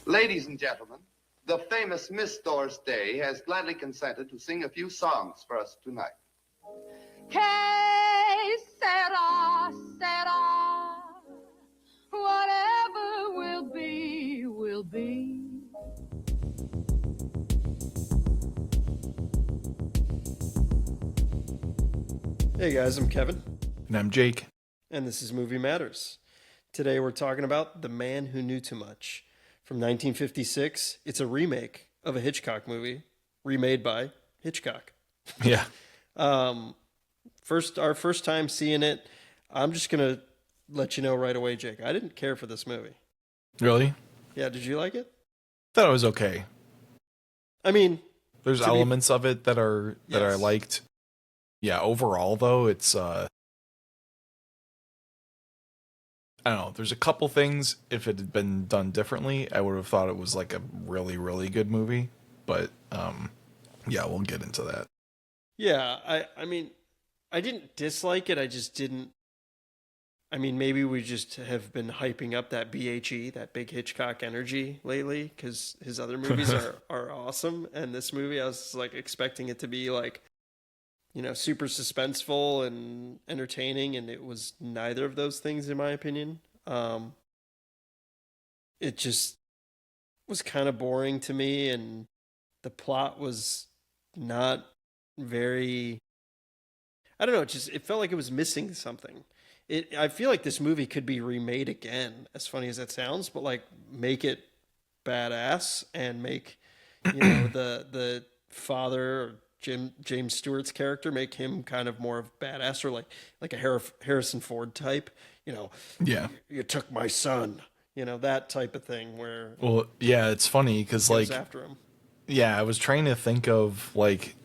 Ladies and gentlemen, the famous Miss Doris Day has gladly consented to sing a few songs for us tonight. Que sera, sera. Whatever will be, will be. Hey guys, I'm Kevin. And I'm Jake. And this is Movie Matters. Today we're talking about The Man Who Knew Too Much. From 1956, it's a remake of a Hitchcock movie, remade by Hitchcock. Yeah. Our first time seeing it, I'm just going to let you know right away, Jake. I didn't care for this movie. Really? Yeah, did you like it? Thought it was okay. I mean, there's elements of it that I liked. Yeah, overall though, it's I don't know, there's a couple things, if it had been done differently, I would have thought it was like a really, really good movie. But yeah, we'll get into that. Yeah, I mean, I didn't dislike it, I just didn't. I mean, maybe we just have been hyping up that BHE, that big Hitchcock energy lately, because his other movies are awesome. And this movie, I was like expecting it to be like, you know, super suspenseful and entertaining, and it was neither of those things, in my opinion. It just was kind of boring to me, and the plot was not very. I don't know. It felt like it was missing something. I feel like this movie could be remade again, as funny as that sounds, but like make it badass and make, you know, the father or James Stewart's character, make him kind of more of badass, or like a Harrison Ford type, you know. Yeah. You took my son, you know, that type of thing where. Well, yeah, it's funny because like after him. Yeah, I was trying to think of like,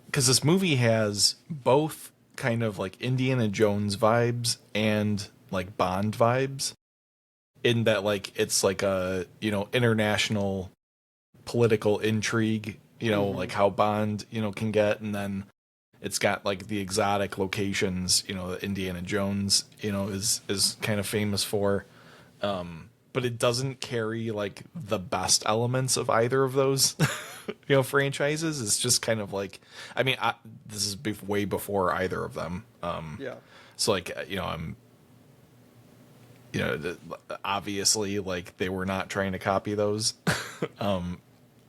because this movie has both kind of like Indiana Jones vibes and like Bond vibes, in that like it's like a, you know, international political intrigue, you know, like how Bond, you know, can get, and then it's got like the exotic locations, you know, that Indiana Jones, you know, is kind of famous for. But it doesn't carry like the best elements of either of those, you know, franchises. It's just kind of like, I mean, this is way before either of them. Yeah. So like, you know, you know, obviously like they were not trying to copy those,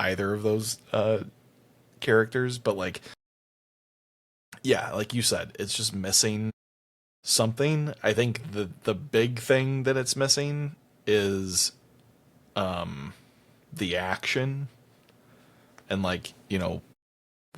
either of those, characters, but like, yeah, like you said, it's just missing something. I think the big thing that it's missing is the action and like, you know,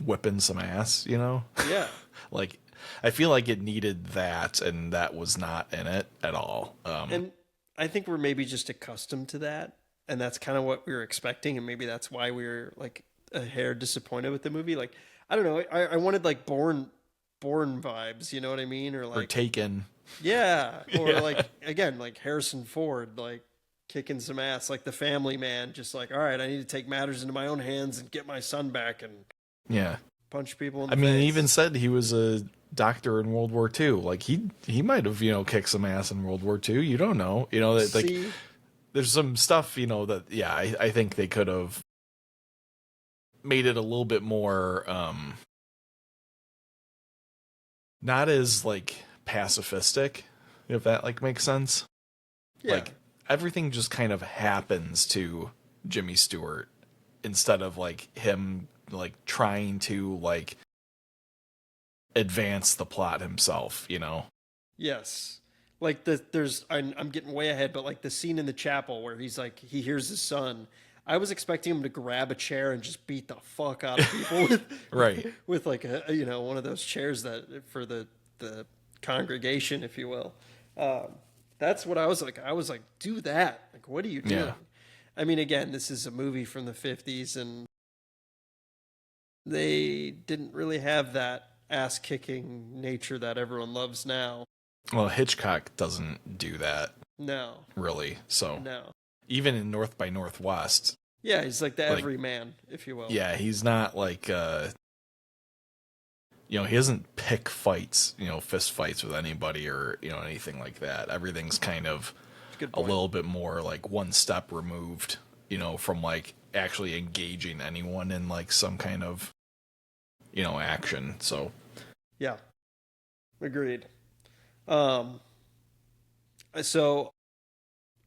whipping some ass, you know. Yeah. Like I feel like it needed that, and that was not in it at all. And I think we're maybe just accustomed to that, and that's kind of what we were expecting, and maybe that's why we were like a hair disappointed with the movie. Like, I don't know, I wanted like born vibes, you know what I mean? Or like Taken. Yeah. Or Yeah. like, again, like Harrison Ford, like kicking some ass, like the family man, just like, all right, I need to take matters into my own hands and get my son back and Yeah. punch people in the I mean, face. he even said he was a doctor in World War II. Like he might have, you know, kicked some ass in World War II. You don't know. You know, that like there's some stuff, you know, that yeah, I think they could have made it a little bit more not as like pacifistic, if that like makes sense. Yeah. Like everything just kind of happens to Jimmy Stewart instead of like him like trying to like advance the plot himself, you know. Yes. Like I'm getting way ahead, but like the scene in the chapel where he's like, he hears his son. I was expecting him to grab a chair and just beat the fuck out of people with, right. with like a, you know, one of those chairs that for the congregation, if you will. That's what I was like. I was like, do that. Like, what are you doing? Yeah. I mean, again, this is a movie from the 50s, and they didn't really have that ass-kicking nature that everyone loves now. Well, Hitchcock doesn't do that. No. Really. So No. even in North by Northwest. Yeah, he's like the everyman, if you will. Yeah, he's not like you know, he doesn't pick fights, you know, fist fights with anybody or, you know, anything like that. Everything's kind of Good a point. little bit more like one step removed, from like actually engaging anyone in like some kind of, action. So Yeah, agreed. So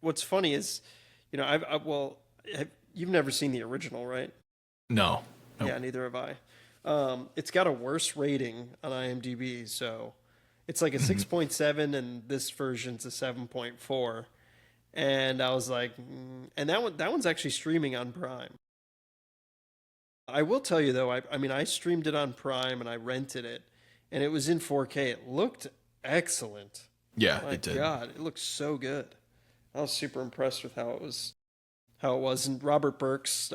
what's funny is, you've never seen the original, right? no, nope. Yeah, neither have I. It's got a worse rating on IMDb, so it's like a 6.7, and this version's a 7.4. And I was like, and that one's actually streaming on Prime. I will tell you though, I mean, I streamed it on Prime and I rented it, and it was in 4K. It looked excellent. Yeah, My it did. God, it looked so good. I was super impressed with how it was. And Robert Burks,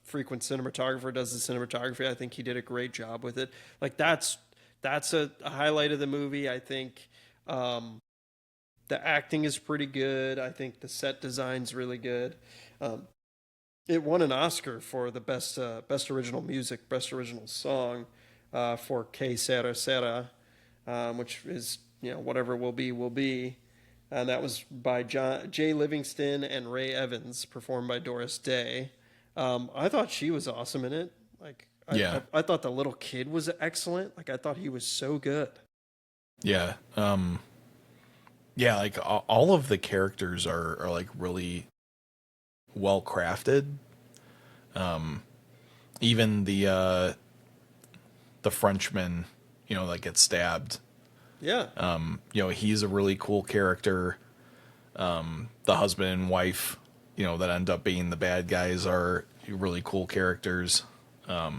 frequent cinematographer, does the cinematography. I think he did a great job with it. Like that's a highlight of the movie. I think the acting is pretty good. I think the set design's really good. It won an Oscar for the best original music, best original song for Que Sera Sera, which is whatever will be. And that was by Jay Livingston and Ray Evans, performed by Doris Day. I thought she was awesome in it. Like, I thought the little kid was excellent. Like, I thought he was so good. Yeah. Yeah, like all of the characters are like really well crafted. Even the Frenchman, that gets stabbed. Yeah. He's a really cool character. The husband and wife, that end up being the bad guys are really cool characters. Yeah,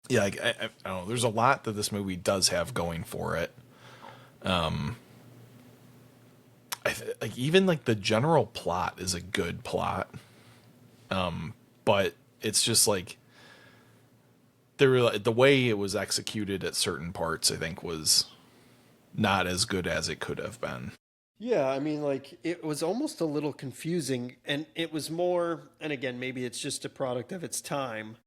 like, I don't know. There's a lot that this movie does have going for it. Like even like the general plot is a good plot. But it's just like the way it was executed at certain parts, I think, was not as good as it could have been. Yeah, I mean, like, it was almost a little confusing, and it was more, and again, maybe it's just a product of its time.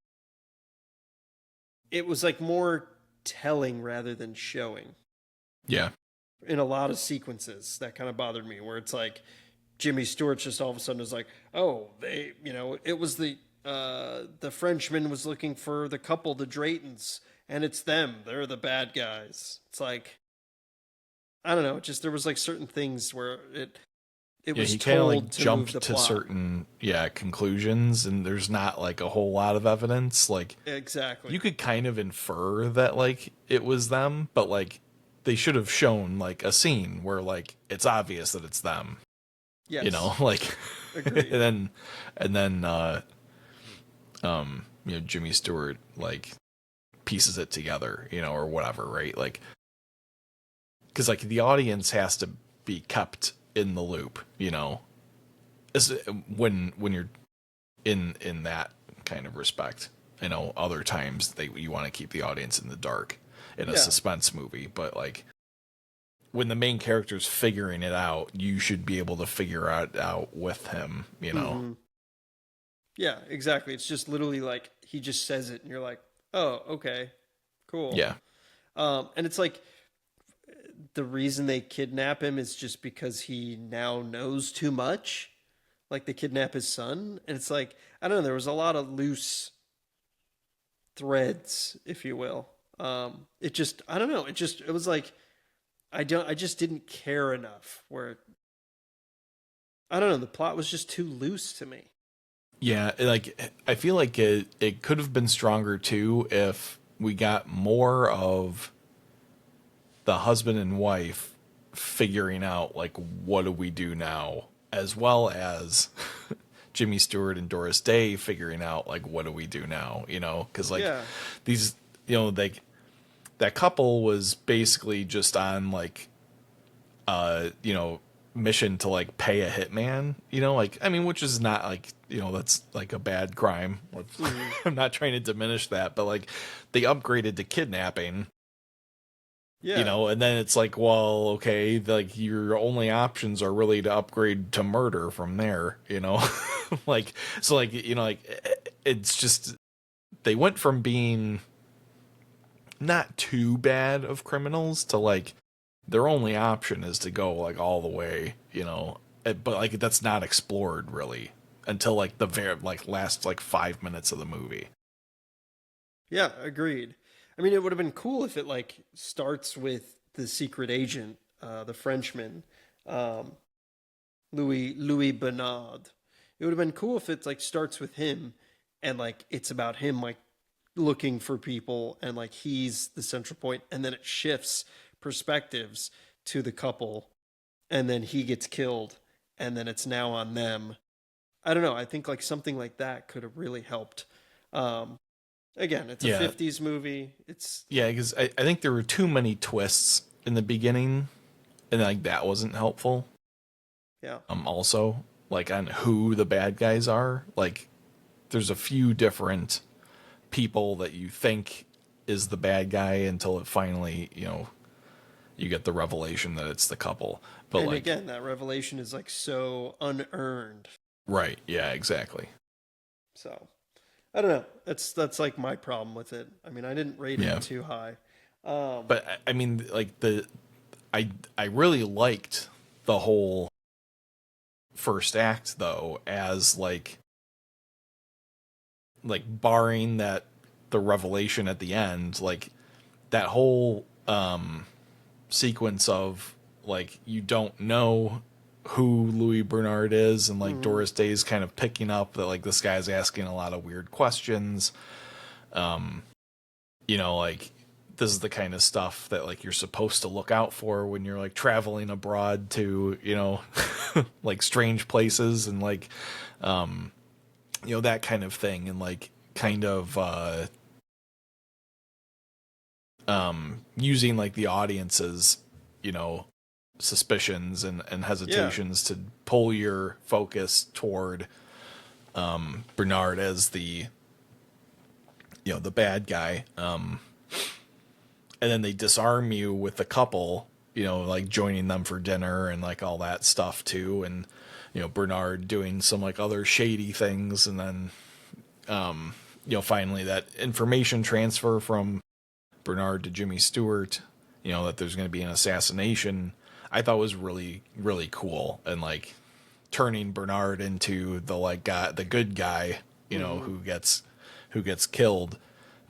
It was like more telling rather than showing. Yeah. In a lot of sequences, that kind of bothered me, where it's like Jimmy Stewart just all of a sudden is like, oh, it was the Frenchman was looking for the couple, the Draytons, and it's them. They're the bad guys. It's like, I don't know. Just there was like certain things where it was he kind of like to jumped move the to plot. certain conclusions, and there's not like a whole lot of evidence. Like Exactly. you could kind of infer that like it was them, but like they should have shown like a scene where like it's obvious that it's them. Yes. Like Agreed. and then Jimmy Stewart like pieces it together, or whatever, right? Like, because like the audience has to be kept in the loop, when you're in that kind of respect. I know other times you want to keep the audience in the dark in a suspense movie, but like when the main character's figuring it out, you should be able to figure it out with him, Mm-hmm. Yeah, exactly. It's just literally like he just says it, and you're like, oh, okay, cool. Yeah. And it's like the reason they kidnap him is just because he now knows too much. Like they kidnap his son, and it's like, I don't know. There was a lot of loose threads, if you will. It just, I don't know. It was like, I just didn't care enough. Where I don't know. The plot was just too loose to me. Yeah, like I feel like it could have been stronger too if we got more of the husband and wife figuring out like what do we do now, as well as Jimmy Stewart and Doris Day figuring out like what do we do now, because like these like that couple was basically just on like mission to like pay a hitman, like, I mean, which is not like, that's like a bad crime. I'm not trying to diminish that, but like they upgraded to kidnapping. And then it's like, well, okay, like your only options are really to upgrade to murder from there, like, so like, like it's just, they went from being not too bad of criminals to like their only option is to go like all the way, but like that's not explored really until like the very like last like 5 minutes of the movie. Yeah, agreed. I mean, it would have been cool if it like starts with the secret agent, the Frenchman, um, Louis Bernard. It would have been cool if it like starts with him, and like it's about him like looking for people, and like he's the central point, and then it shifts perspectives to the couple, and then he gets killed, and then it's now on them. I don't know. I think like something like that could have really helped. Um, Again, it's a Yeah. 50s movie. It's Yeah, because I think there were too many twists in the beginning, and like that wasn't helpful. yeah. Also, like on who the bad guys are. Like, there's a few different people that you think is the bad guy until it finally, you get the revelation that it's the couple. But And like, again, that revelation is like so unearned. right? Yeah, exactly. So I don't know. That's like my problem with it. I mean, I didn't rate Yeah. it too high. But I mean, like I really liked the whole first act though, as like barring that the revelation at the end, like that whole sequence of like you don't know who Louis Bernard is, and like Doris Day's kind of picking up that like this guy's asking a lot of weird questions. Like this is the kind of stuff that like you're supposed to look out for when you're like traveling abroad to, like strange places, and like that kind of thing, and like kind of using like the audience's, suspicions and hesitations to pull your focus toward Bernard as the the bad guy. And then they disarm you with the couple, like joining them for dinner and like all that stuff too, and Bernard doing some like other shady things, and then finally that information transfer from Bernard to Jimmy Stewart, that there's going to be an assassination, I thought was really, really cool. And like turning Bernard into the like guy, the good guy, who gets killed,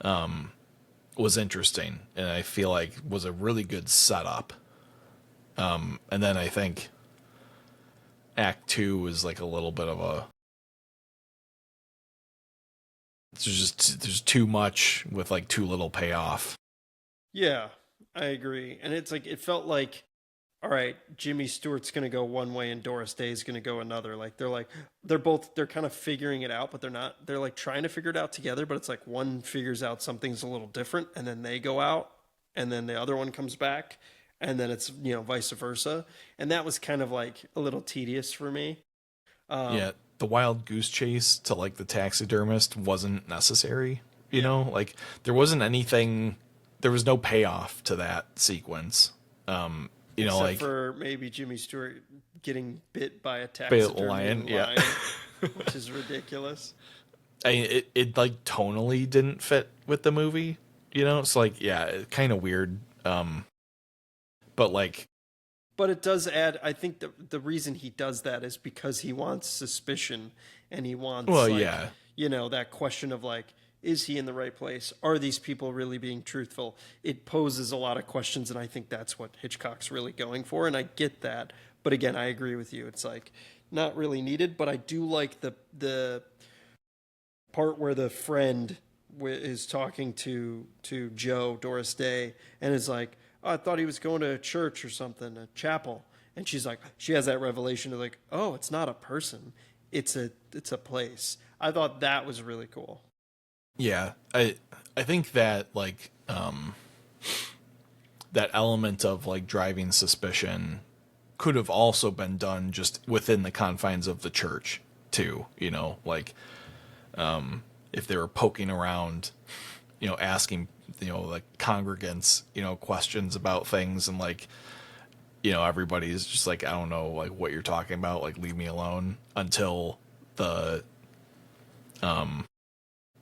was interesting, and I feel like was a really good setup. And then I think Act 2 is like a little bit of a, there's too much with like too little payoff. Yeah, I agree. And it's like it felt like, all right, Jimmy Stewart's going to go one way and Doris Day's going to go another. Like they're kind of figuring it out, but they're like trying to figure it out together, but it's like one figures out something's a little different, and then they go out, and then the other one comes back, and then it's, vice versa. And that was kind of like a little tedious for me. Yeah, the wild goose chase to like the taxidermist wasn't necessary, like there wasn't anything, there was no payoff to that sequence. Except like for maybe Jimmy Stewart getting bit by a taxidermy lion, yeah. which is ridiculous. It like tonally didn't fit with the movie, it's like, yeah, kind of weird. But it does add, I think the reason he does that is because he wants suspicion, and he wants that question of like, is he in the right place? Are these people really being truthful? It poses a lot of questions, and I think that's what Hitchcock's really going for, and I get that. But again, I agree with you. It's like not really needed, but I do like the part where the friend is talking to Joe, Doris Day, and is like, oh, I thought he was going to a church or something, a chapel. And she's like, she has that revelation of like, oh, it's not a person. It's a place. I thought that was really cool. Yeah, I think that like that element of like driving suspicion could have also been done just within the confines of the church too, like if they were poking around, asking like congregants, questions about things, and like everybody's just like, I don't know like what you're talking about, like leave me alone, until the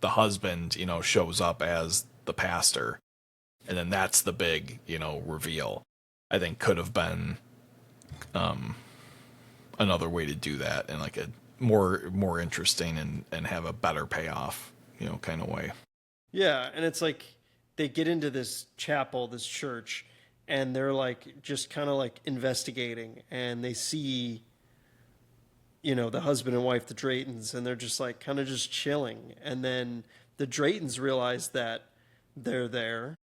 husband, shows up as the pastor, and then that's the big, reveal. I think could have been another way to do that in like a more interesting and have a better payoff, kind of way. Yeah, and it's like they get into this chapel, this church, and they're like just kind of like investigating, and they see, the husband and wife, the Draytons, and they're just like kind of just chilling. And then the Draytons realize that they're there,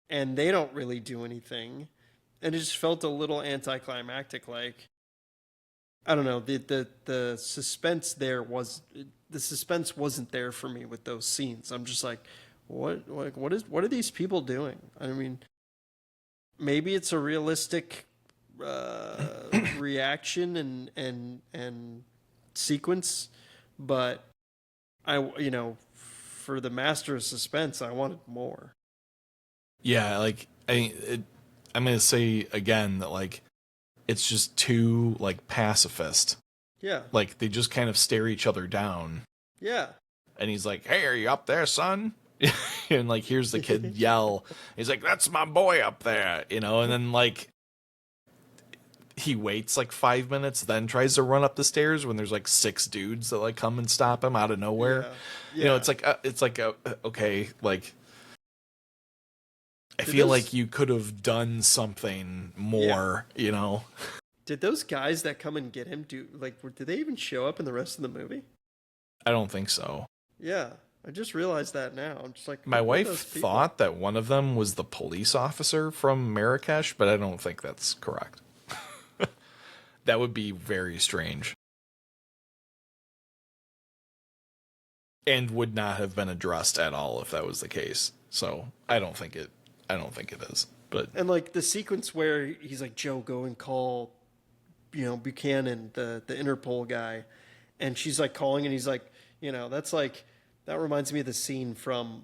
and they don't really do anything, and it just felt a little anticlimactic. Like, I don't know, the suspense there was the suspense wasn't there for me with those scenes. I'm just like, what are these people doing? I mean, maybe it's a realistic reaction and sequence, but for the master of suspense, I wanted more. Yeah, like I'm gonna say again that like it's just too like pacifist. Yeah. Like they just kind of stare each other down. Yeah. And he's like, "Hey, are you up there, son?" And like here's the kid yell. He's like, "That's my boy up there," and then like he waits like 5 minutes, then tries to run up the stairs when there's like 6 dudes that like come and stop him out of nowhere. Yeah. It's like okay, like I feel like you could have done something more, Did those guys that come and get him did they even show up in the rest of the movie? I don't think so. Yeah. I just realized that now. I'm just like, my wife thought that one of them was the police officer from Marrakesh, but I don't think that's correct. That would be very strange. And would not have been addressed at all if that was the case. So I don't think it is. But and like the sequence where he's like, Joe, go and call, Buchanan, the Interpol guy, and she's like calling, and he's like, that's like, that reminds me of the scene from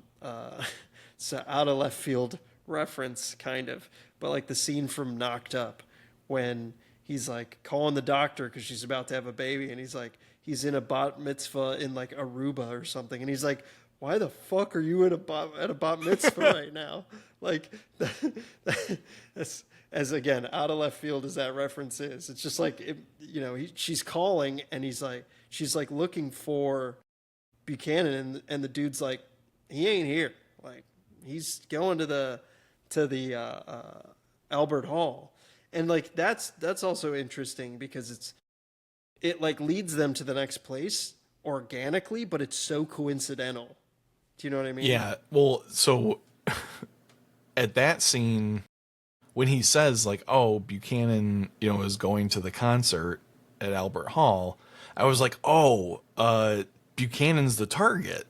it's an out of left field reference kind of, but like the scene from Knocked Up when he's like calling the doctor because she's about to have a baby, and he's in a bat mitzvah in like Aruba or something, and he's like, why the fuck are you at a bat mitzvah right now? Like, that's, as again, out of left field as that reference is. It's just like, she's calling, and she's like looking for Buchanan, and the dude's like, he ain't here. Like, he's going to the Albert Hall. And like, that's also interesting because it like leads them to the next place organically, but it's so coincidental. Do you know what I mean? Yeah. Well, so at that scene, when he says like, "Oh, Buchanan, is going to the concert at Albert Hall," I was like, "Oh, Buchanan's the target."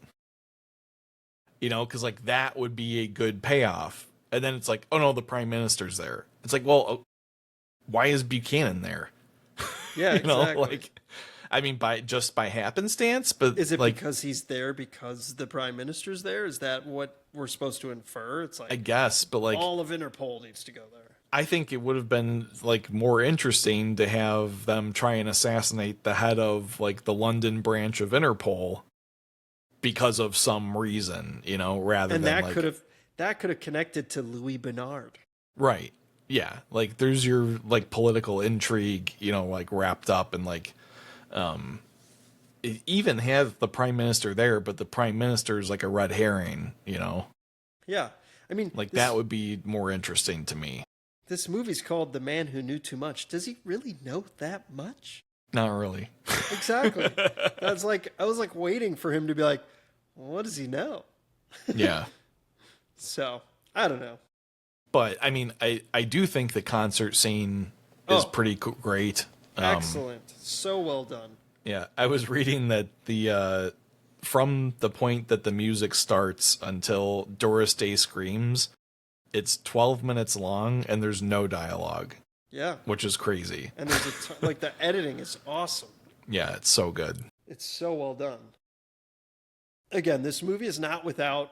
Because like that would be a good payoff. And then it's like, "Oh no, the Prime Minister's there." It's like, well, why is Buchanan there? Yeah, exactly. Like, I mean, by happenstance, but is it like, because he's there because the Prime Minister's there? Is that what we're supposed to infer? It's like, I guess, but like all of Interpol needs to go there. I think it would have been like more interesting to have them try and assassinate the head of like the London branch of Interpol because of some reason, rather and than that like, could have connected to Louis Bernard. Right. Yeah. Like there's your like political intrigue, like wrapped up and like, it even have the Prime Minister there, but the Prime Minister is like a red herring, Yeah. I mean, like that would be more interesting to me. This movie's called The Man Who Knew Too Much. Does he really know that much? Not really. Exactly. I was like waiting for him to be like, what does he know? Yeah. So, I don't know. But I mean, I do think the concert scene is pretty great. Excellent. So well done. Yeah. I was reading that the from the point that the music starts until Doris Day screams, it's 12 minutes long and there's no dialogue. Yeah. Which is crazy. And there's like the editing is awesome. Yeah, it's so good. It's so well done. Again, this movie is not without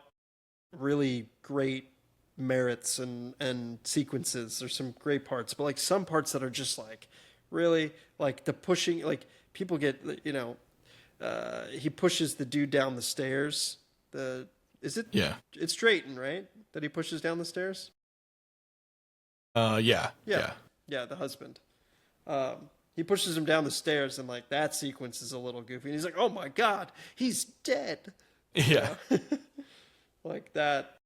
really great merits and sequences. There's some great parts, but like some parts that are just like really like the pushing, like people get, he pushes the dude down the stairs. Yeah. It's Drayton, right? That he pushes down the stairs? Yeah. Yeah, the husband. He pushes him down the stairs, and like that sequence is a little goofy. And he's like, "Oh my god, he's dead!" Yeah. Like that.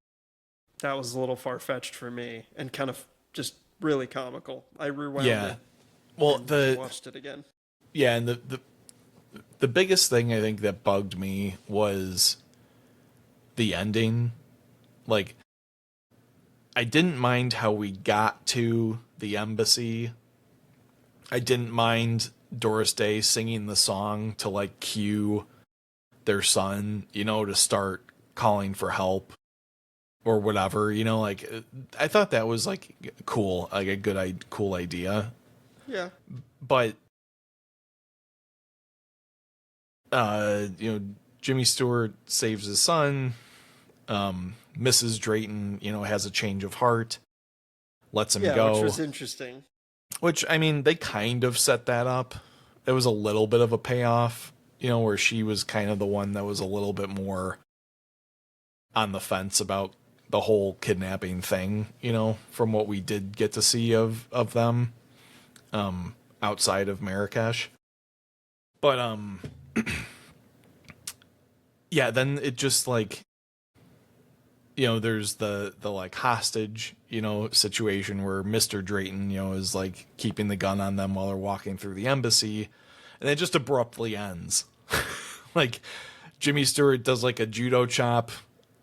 That was a little far fetched for me, and kind of just really comical. I rewound Yeah. it. Well, And watched it again. Yeah, and the biggest thing I think that bugged me was the ending. Like, I didn't mind how we got to the embassy. I didn't mind Doris Day singing the song to like cue their son, to start calling for help or whatever, like I thought that was like cool, like a cool idea. Yeah. But Jimmy Stewart saves his son. Mrs. Drayton, has a change of heart, lets him go. Which was interesting. Which, I mean, they kind of set that up. It was a little bit of a payoff, where she was kind of the one that was a little bit more on the fence about the whole kidnapping thing, from what we did get to see of them outside of Marrakesh. But, yeah, then it just like, there's the like hostage, situation where Mr. Drayton, is like keeping the gun on them while they're walking through the embassy, and it just abruptly ends. Like Jimmy Stewart does like a judo chop.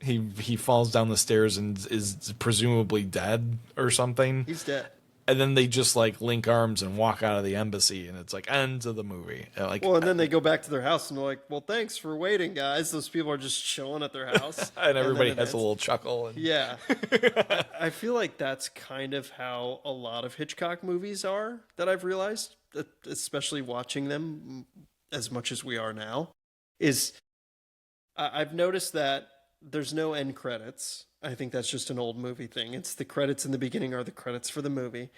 He falls down the stairs and is presumably dead or something. He's dead. And then they just like link arms and walk out of the embassy, and it's like end of the movie. Like, Well, and then they go back to their house and they're like, "Well, thanks for waiting, guys." Those people are just chilling at their house, and everybody then has a little chuckle. And... Yeah, I feel like that's kind of how a lot of Hitchcock movies are. That I've realized, especially watching them as much as we are now, is I've noticed that there's no end credits. I think that's just an old movie thing. It's the credits in the beginning are the credits for the movie.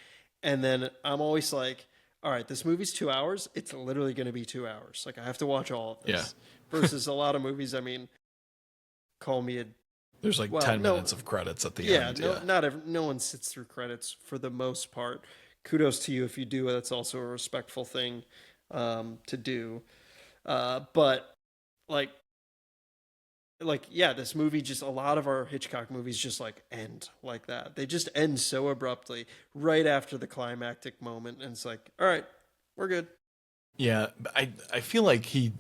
And then I'm always like, all right, this movie's 2 hours. It's literally going to be 2 hours. Like, I have to watch all of this. Yeah. Versus a lot of movies, I mean, call me a... There's like 10 minutes of credits at the end. No one sits through credits for the most part. Kudos to you if you do. That's also a respectful thing to do. But, yeah, this movie just, a lot of our Hitchcock movies just like end like that. They just end so abruptly right after the climactic moment. And it's like, all right, we're good. Yeah. I feel like he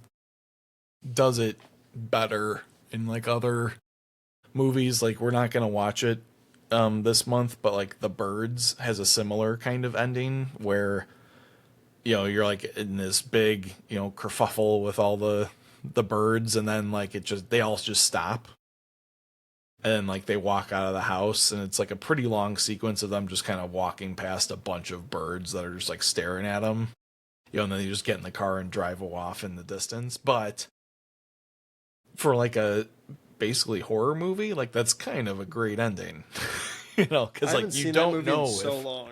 does it better in like other movies. Like, we're not going to watch it this month, but like The Birds has a similar kind of ending where, you're like in this big, kerfuffle with all the birds, and then like they all just stop, and then like they walk out of the house, and it's like a pretty long sequence of them just kind of walking past a bunch of birds that are just like staring at them, and then they just get in the car and drive off in the distance. But for like a basically horror movie, like that's kind of a great ending. Because like you don't know if, so long.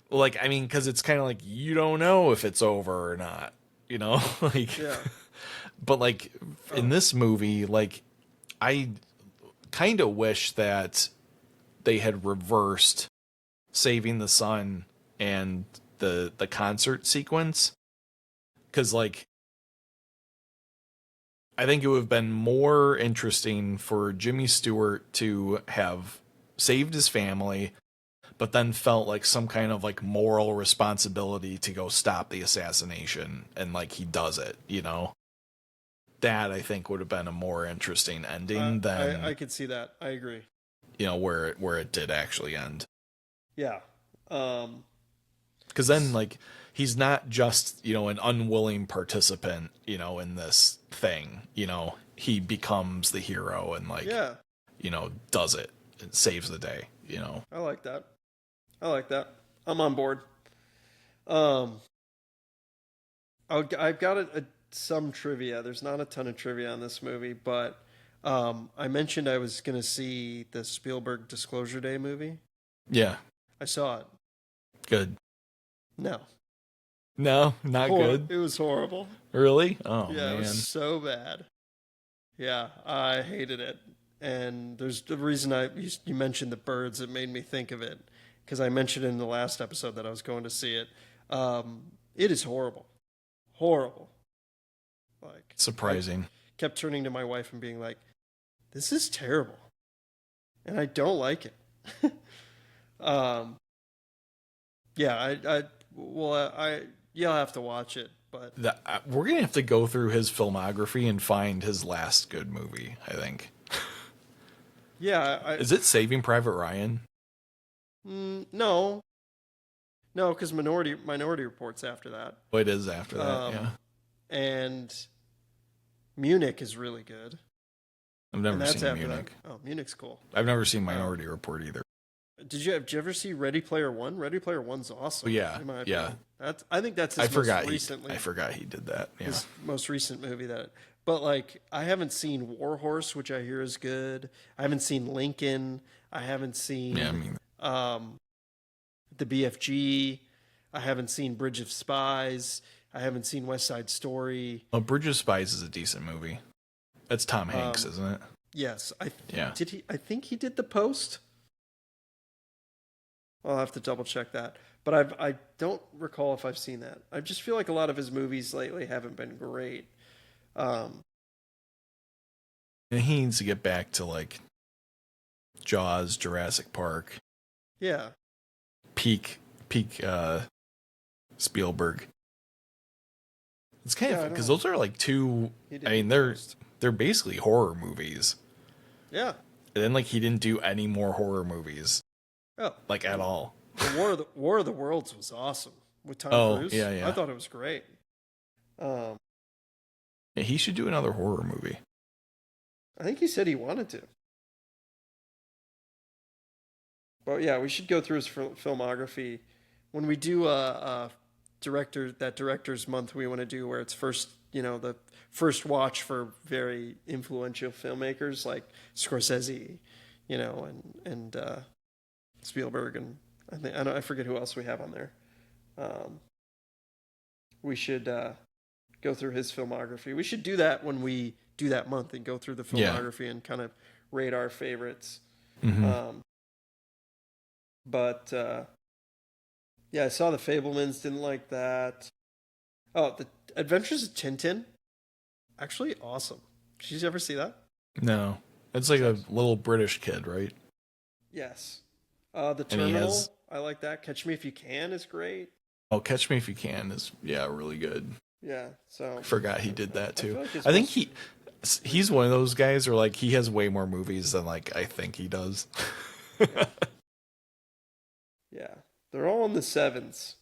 Like, I mean, because it's kind of like you don't know if it's over or not, like. Yeah. But like in this movie, like I kind of wish that they had reversed saving the son and the concert sequence, because like I think it would have been more interesting for Jimmy Stewart to have saved his family, but then felt like some kind of like moral responsibility to go stop the assassination, and like he does it, That I think would have been a more interesting ending than I could see that. I agree. Where it did actually end. Yeah. Because then like he's not just an unwilling participant in this thing. He becomes the hero and like does it and saves the day. I like that. I'm on board. I've got some trivia. There's not a ton of trivia on this movie, but I mentioned I was going to see the Spielberg Disclosure Day movie. Yeah. I saw it. Good. No, not good. It was horrible. Really? Oh, yeah, man. It was so bad. Yeah, I hated it. And there's the reason you mentioned The Birds that made me think of it, because I mentioned in the last episode that I was going to see it. It is horrible. Horrible. Like Surprising. I kept turning to my wife and being like, this is terrible. And I don't like it. Yeah, you'll have to watch it, but We're gonna have to go through his filmography and find his last good movie, I think. yeah, Is it Saving Private Ryan? No, because Minority Report's after that. Oh, it is after that, yeah. And Munich is really good. I've never And that's seen after Munich. that. Oh, Munich's cool. I've never seen Minority Report either. Did you ever see Ready Player One? Ready Player One's awesome. Oh, yeah, in my yeah. opinion. I think that's his most recently. I forgot he did that. Yeah. His most recent movie but like I haven't seen War Horse, which I hear is good. I haven't seen Lincoln. I haven't seen the BFG. I haven't seen Bridge of Spies. I haven't seen West Side Story. Oh, Bridge of Spies is a decent movie. That's Tom Hanks, isn't it? Yes. I think he did The Post. I'll have to double check that. But I don't recall if I've seen that. I just feel like a lot of his movies lately haven't been great. And he needs to get back to like Jaws, Jurassic Park. Yeah. Peak Spielberg. It's kind of because those are like two. I mean, they're basically horror movies. Yeah. And then like he didn't do any more horror movies. Oh, like at all. The War of the Worlds was awesome with Tom Cruise. Yeah. I thought it was great. Yeah, he should do another horror movie. I think he said he wanted to. But yeah, we should go through his filmography when we do director's month we want to do where it's first, the first watch for very influential filmmakers like Scorsese, and Spielberg, and I forget who else we have on there. We should go through his filmography. We should do that when we do that month and go through the filmography and kind of rate our favorites. Mm-hmm. But I saw The Fablemans, didn't like that. Oh, The Adventures of Tintin, actually awesome. Did you ever see that? No, it's like a little British kid, right? Yes. The Terminal, I like that. Catch Me If You Can is great. Oh, Catch Me If You Can is really good. Yeah, so I forgot he did that too. I think he's one of those guys where like he has way more movies than like I think he does. Yeah, they're all in the 7s,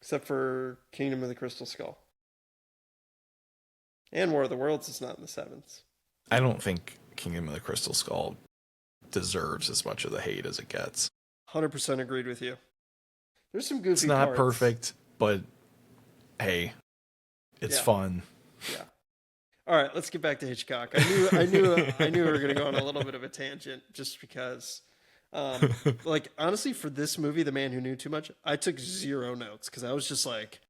except for Kingdom of the Crystal Skull. And War of the Worlds is not in the 7s. I don't think Kingdom of the Crystal Skull deserves as much of the hate as it gets. 100% agreed with you. There's some goofy It's not parts. perfect, but hey, it's fun. Yeah. All right, let's get back to Hitchcock. I knew we were going to go on a little bit of a tangent just because like honestly for this movie, The Man Who Knew Too Much, I took 0 notes cuz I was just like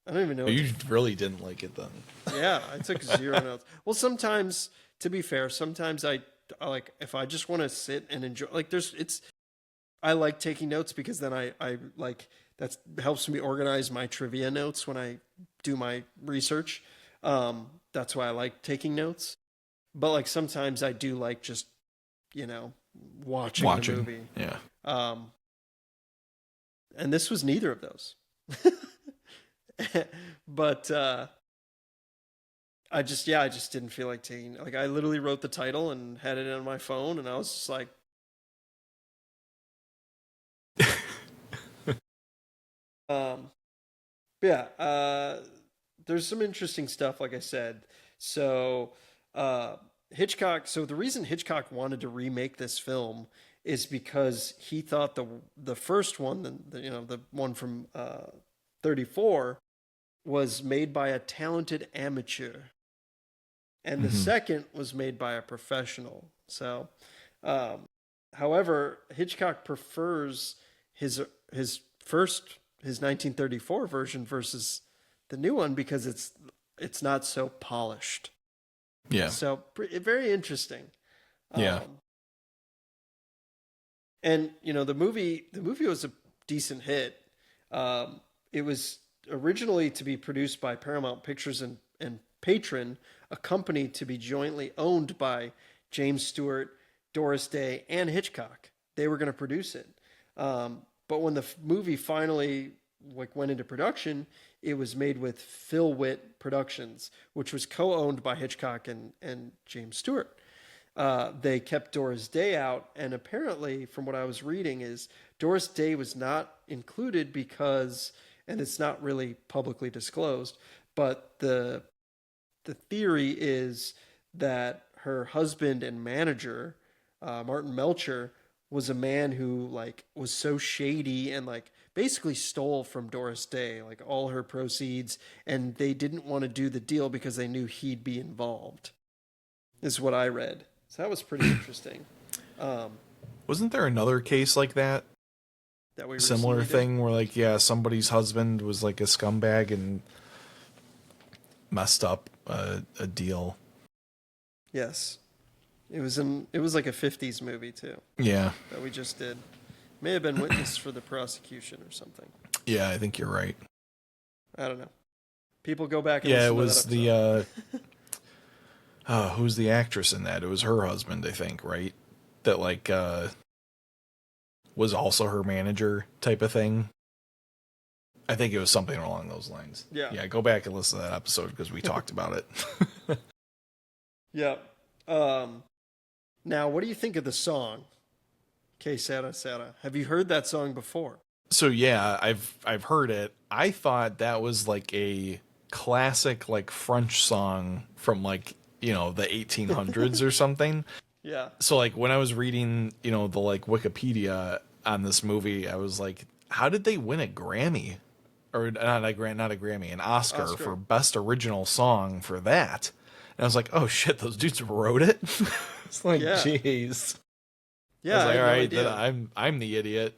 I don't even know. You really didn't like it then. Yeah, I took 0 notes. Well, sometimes, to be fair, sometimes I like if I just want to sit and enjoy. Like, I like taking notes because then I like that helps me organize my trivia notes when I do my research. That's why I like taking notes. But like sometimes I do like just watching the movie. Yeah. And this was neither of those. But I just didn't feel like taking, like I literally wrote the title and had it on my phone and I was just like there's some interesting stuff, like I said. So Hitchcock, so the reason Hitchcock wanted to remake this film is because he thought the first one, the one from 34 was made by a talented amateur, and the second was made by a professional. So, however, Hitchcock prefers his 1934 version versus the new one because it's not so polished. Yeah. So very interesting. Yeah. And the movie was a decent hit. It was originally to be produced by Paramount Pictures and Patron, a company to be jointly owned by James Stewart, Doris Day, and Hitchcock. They were going to produce it. But when the movie finally went into production, it was made with Phil Witt Productions, which was co-owned by Hitchcock and James Stewart. They kept Doris Day out, and apparently, from what I was reading, is Doris Day was not included because, and it's not really publicly disclosed, but the theory is that her husband and manager, Martin Melcher, was a man who was so shady and basically stole from Doris Day all her proceeds, and they didn't want to do the deal because they knew he'd be involved. Is what I read. So that was pretty interesting. Wasn't there another case like that? That we similar thing where somebody's husband was a scumbag and messed up a deal. Yes. It was like a 50s movie too. Yeah. That we just did. May have been witness for the prosecution or something. Yeah, I think you're right. I don't know. People go back and listen it was the who's the actress in that? It was her husband, I think, right? That was also her manager type of thing. I think it was something along those lines. Yeah. Yeah, go back and listen to that episode because we talked about it. Yeah. Now, what do you think of the song? Que Sera Sera. Have you heard that song before? So yeah, I've heard it. I thought that was a classic French song from the 1800s or something. Yeah. So when I was reading, the Wikipedia on this movie, I was like, how did they win a Grammy? Or not a Grammy, an Oscar for Best Original Song for that? And I was like, oh shit, those dudes wrote it? It's jeez. Yeah. I was all right, then I'm the idiot.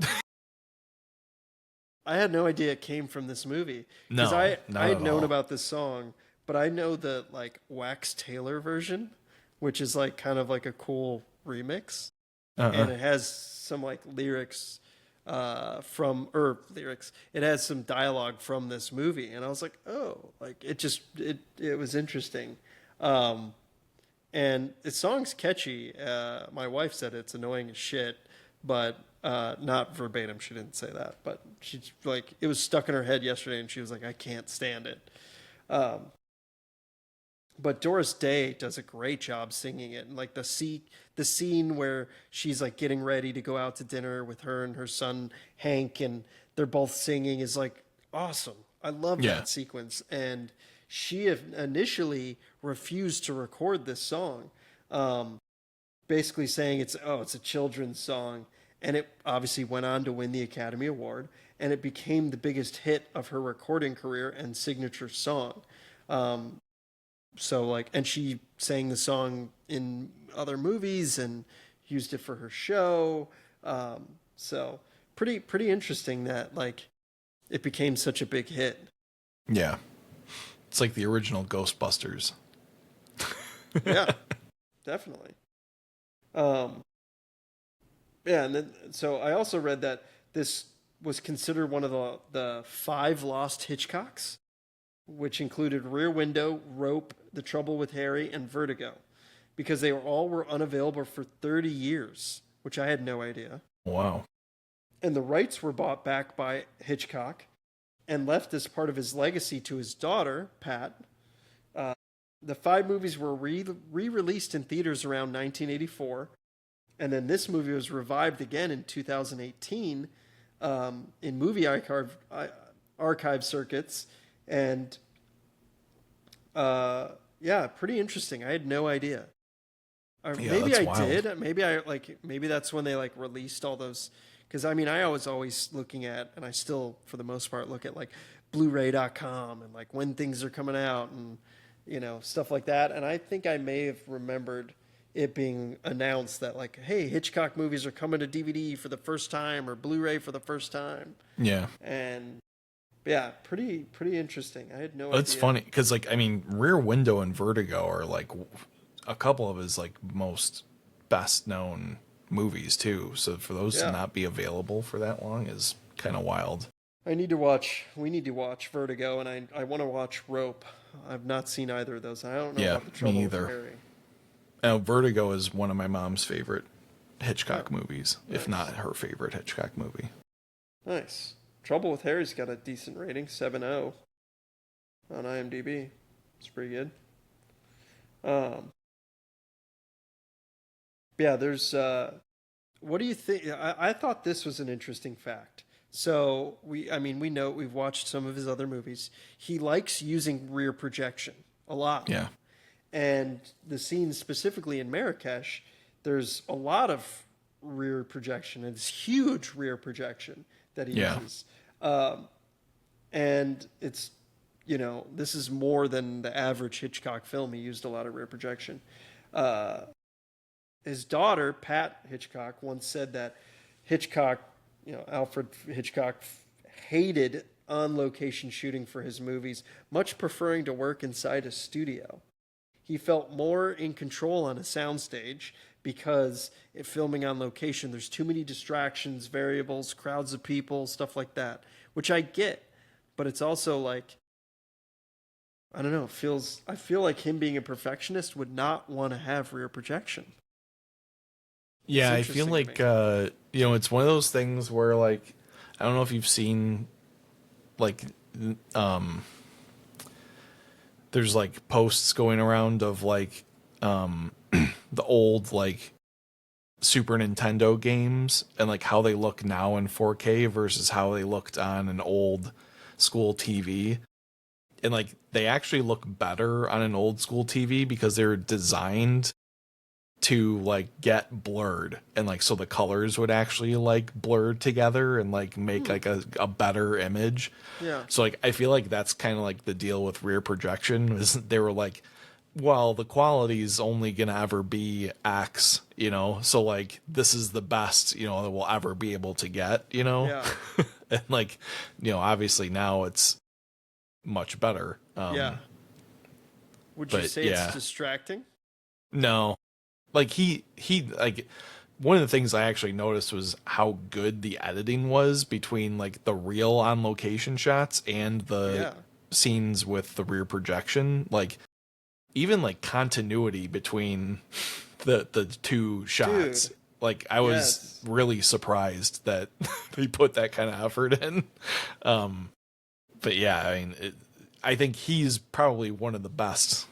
I had no idea it came from this movie. Because No, I had known about this song, but I know the Wax Taylor version, which is kind of a cool remix. And it has some lyrics lyrics. It has some dialogue from this movie, and I was like, oh, it was interesting. And the song's catchy. My wife said it's annoying as shit, but not verbatim. She didn't say that, but she's it was stuck in her head yesterday, and she was like, I can't stand it. But Doris Day does a great job singing it, and the scene where she's getting ready to go out to dinner with her and her son Hank, and they're both singing is awesome. I love that sequence, and she initially refused to record this song, basically saying it's a children's song, and it obviously went on to win the Academy Award, and it became the biggest hit of her recording career and signature song. And she sang the song in other movies and used it for her show. So pretty interesting that it became such a big hit. Yeah. It's like the original Ghostbusters. Yeah, definitely. Yeah, and then so I also read that this was considered one of the 5 lost Hitchcocks, which included Rear Window, Rope, The Trouble with Harry, and Vertigo, because they were unavailable for 30 years, which I had no idea. Wow. And the rights were bought back by Hitchcock and left as part of his legacy to his daughter, Pat. The 5 movies were re-released in theaters around 1984, and then this movie was revived again in 2018 in movie archive circuits. And pretty interesting. I had no idea. Maybe I wild. did. Maybe that's when they released all those. Because I was always looking at, and I still for the most part look at Blu-ray.com and when things are coming out and stuff like that. And I think I may have remembered it being announced that hey, Hitchcock movies are coming to DVD for the first time or Blu-ray for the first time. Yeah. And yeah, pretty interesting. I had no idea. It's funny because Rear Window and Vertigo are a couple of his most best known movies too. So for those to not be available for that long is kind of wild. We need to watch Vertigo, and I want to watch Rope. I've not seen either of those. I don't know Yeah, about The Trouble me with either. Harry. Now, Vertigo is one of my mom's favorite Hitchcock Oh, movies, if nice. not her favorite Hitchcock movie. Nice. Trouble with Harry's got a decent rating, 7.0 on IMDb. It's pretty good. Yeah, there's. What do you think? I thought this was an interesting fact. So we know we've watched some of his other movies. He likes using rear projection a lot. Yeah. And the scenes specifically in Marrakesh, there's a lot of rear projection. It's huge rear projection that he uses. And it's, this is more than the average Hitchcock film. He used a lot of rear projection. His daughter, Pat Hitchcock, once said that Hitchcock, Alfred Hitchcock, hated on-location shooting for his movies, much preferring to work inside a studio. He felt more in control on a soundstage because if filming on location, there's too many distractions, variables, crowds of people, stuff like that, which I get. But it's also like, I don't know, I feel like him being a perfectionist would not want to have rear projection. Yeah, I feel like, it's one of those things where, like, I don't know if you've seen, like, there's, like, posts going around of, like, the old, like, Super Nintendo games and, like, how they look now in 4K versus how they looked on an old school TV. And, like, they actually look better on an old school TV because they're designed to like get blurred, and like so the colors would actually like blur together and like make like a better image. Yeah. So like I feel like that's kind of like the deal with rear projection, is they were like, well, the quality is only gonna ever be X, so like this is the best that we'll ever be able to get, Yeah. and like obviously now it's much better. Yeah. Would you but, say it's distracting? No. Like he like one of the things I actually noticed was how good the editing was between like the real on location shots and the scenes with the rear projection. Like even like continuity between the two shots. Dude. Like I was really surprised that they put that kind of effort in. But yeah, I mean, I think he's probably one of the best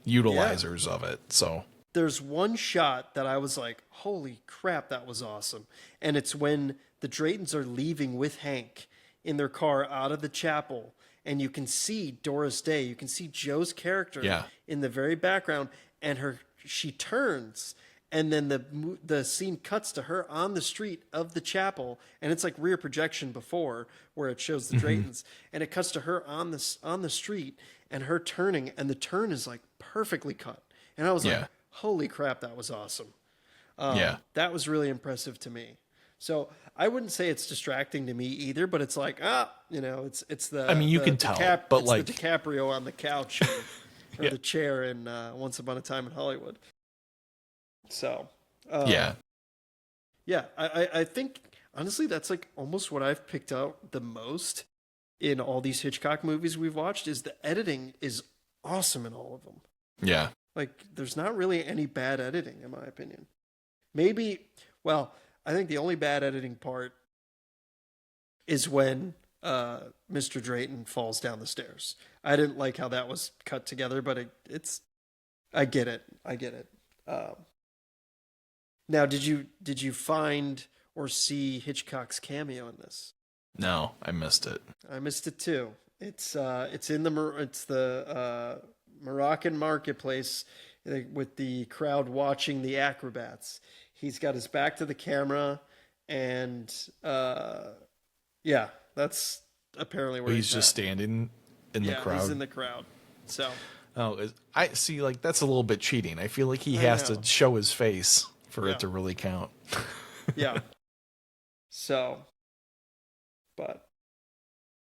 utilizers of it. So there's one shot that I was like, holy crap, that was awesome. And it's when the Draytons are leaving with Hank in their car out of the chapel. And you can see Doris Day. You can see Joe's character in the very background. And she turns. And then the scene cuts to her on the street of the chapel. And it's like rear projection before where it shows the Draytons. And it cuts to her on the street and her turning. And the turn is like perfectly cut. And I was like, holy crap, that was awesome. That was really impressive to me. So I wouldn't say it's distracting to me either, but it's like, it's the. I mean, you can tell, but like the DiCaprio on the couch or the chair in Once Upon a Time in Hollywood. So I think honestly that's like almost what I've picked out the most in all these Hitchcock movies we've watched is the editing is awesome in all of them. Yeah. Like, there's not really any bad editing, in my opinion. Maybe, well, I think the only bad editing part is when Mr. Drayton falls down the stairs. I didn't like how that was cut together, but I get it. Now, did you find or see Hitchcock's cameo in this? No, I missed it. I missed it too. It's the Moroccan marketplace with the crowd watching the acrobats. He's got his back to the camera, and that's apparently where he's just standing in the crowd. He's in the crowd. So I see. Like that's a little bit cheating. I feel like he has to show his face for it to really count. Yeah. So, but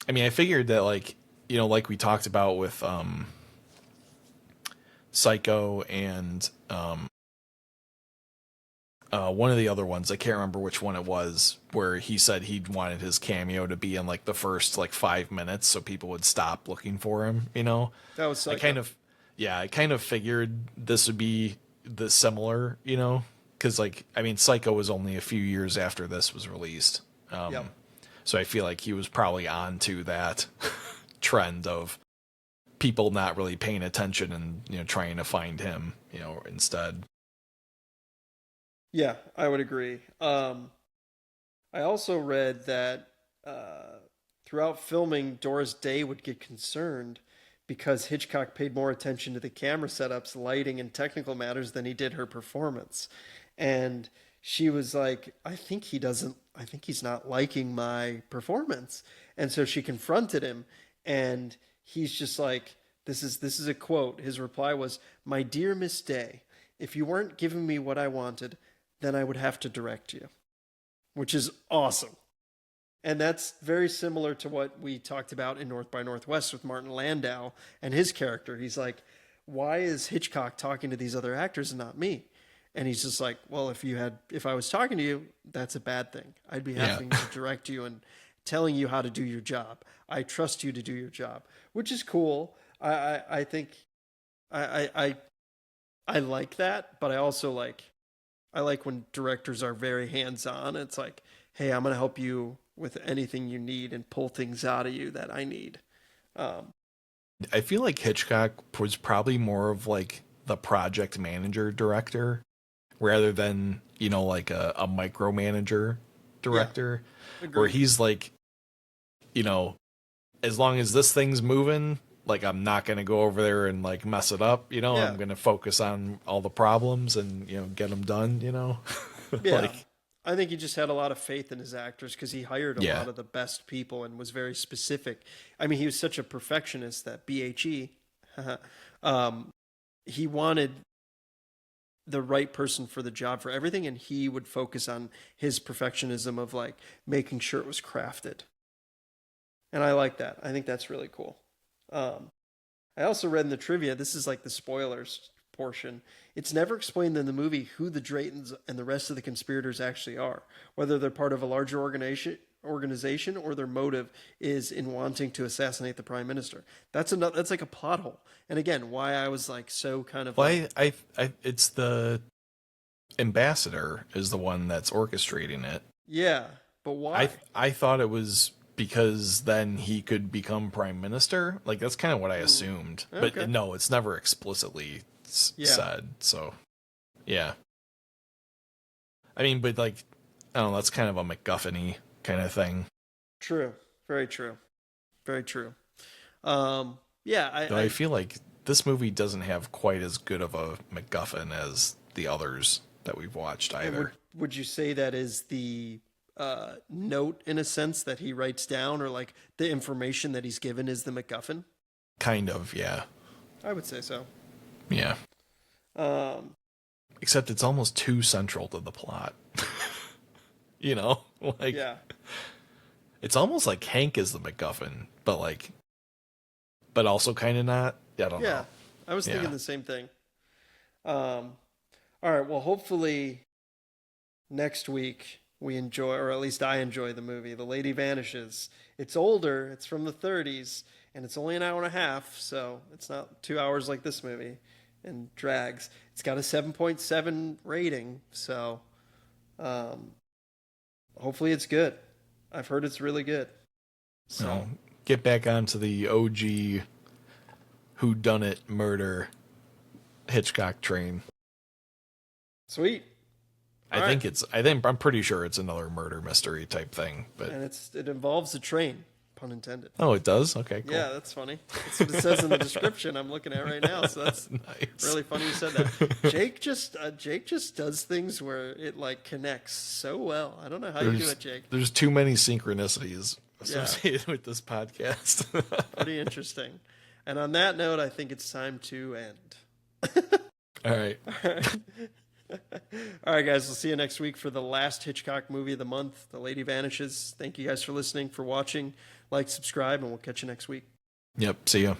I mean, I figured that like like we talked about with Psycho and one of the other ones, I can't remember which one it was, where he said he wanted his cameo to be in like the first like 5 minutes so people would stop looking for him, you know? That was Psycho. I kind of figured this would be the similar, you know? Because, like, I mean, Psycho was only a few years after this was released. Yep. So I feel like he was probably on to that trend of people not really paying attention and, you know, trying to find him, you know, instead. Yeah, I would agree. I also read that throughout filming, Doris Day would get concerned because Hitchcock paid more attention to the camera setups, lighting, and technical matters than he did her performance. And she was like, I think he's not liking my performance. And so she confronted him, and he's just like, this is a quote. His reply was, "My dear Miss Day, if you weren't giving me what I wanted, then I would have to direct you," which is awesome. And that's very similar to what we talked about in North by Northwest with Martin Landau and his character. He's like, why is Hitchcock talking to these other actors and not me? And he's just like, well, if I was talking to you, that's a bad thing. I'd be having to direct you and telling you how to do your job. I trust you to do your job, which is cool. I think I like that, but I also like when directors are very hands-on. It's like, hey, I'm going to help you with anything you need and pull things out of you that I need. I feel like Hitchcock was probably more of like the project manager director rather than, you know, like a micromanager director, where he's like, you know, as long as this thing's moving, like, I'm not going to go over there and like mess it up, you know. I'm going to focus on all the problems and, you know, get them done, you know. Yeah. I think he just had a lot of faith in his actors because he hired a lot of the best people and was very specific. I mean, he was such a perfectionist that BHE, he wanted the right person for the job for everything, and he would focus on his perfectionism of like making sure it was crafted. And I like that. I think that's really cool. I also read in the trivia, this is like the spoilers portion, it's never explained in the movie who the Draytons and the rest of the conspirators actually are, whether they're part of a larger organization or their motive is in wanting to assassinate the prime minister. That's like a plot hole. And again, why I was like so kind of it's the ambassador is the one that's orchestrating it. Yeah, but why? I thought it was because then he could become prime minister. Like, that's kind of what I assumed. Okay. But no, it's never explicitly said. So, yeah. I mean, but like, I don't know, that's kind of a MacGuffin-y kind of thing. True. Very true. Very true. I feel like this movie doesn't have quite as good of a MacGuffin as the others that we've watched either. Would you say that is the note, in a sense, that he writes down, or like the information that he's given is the MacGuffin? Kind of, yeah. I would say so. Yeah. Except it's almost too central to the plot. You know? Like, yeah. It's almost like Hank is the MacGuffin, but also kind of not. I don't know. I was thinking the same thing. All right, well, hopefully next week we enjoy, or at least I enjoy, the movie The Lady Vanishes. It's older, it's from the 30s, and it's only an hour and a half, so it's not 2 hours like this movie and drags. It's got a 7.7 rating, so hopefully it's good. I've heard it's really good. So get back onto the OG whodunit murder Hitchcock train. Sweet. I'm pretty sure it's another murder mystery type thing, but it involves a train, pun intended. Oh, it does? Okay, cool. Yeah, that's funny. That's what it says in the description I'm looking at right now. So that's nice. Really funny you said that. Jake just does things where it like connects so well. I don't know how you do it, Jake. There's too many synchronicities associated with this podcast. Pretty interesting. And on that note, I think it's time to end. All right. All right, guys. We'll see you next week for the last Hitchcock movie of the month, The Lady Vanishes. Thank you guys for listening, for watching. Like, subscribe, and we'll catch you next week. Yep. See ya.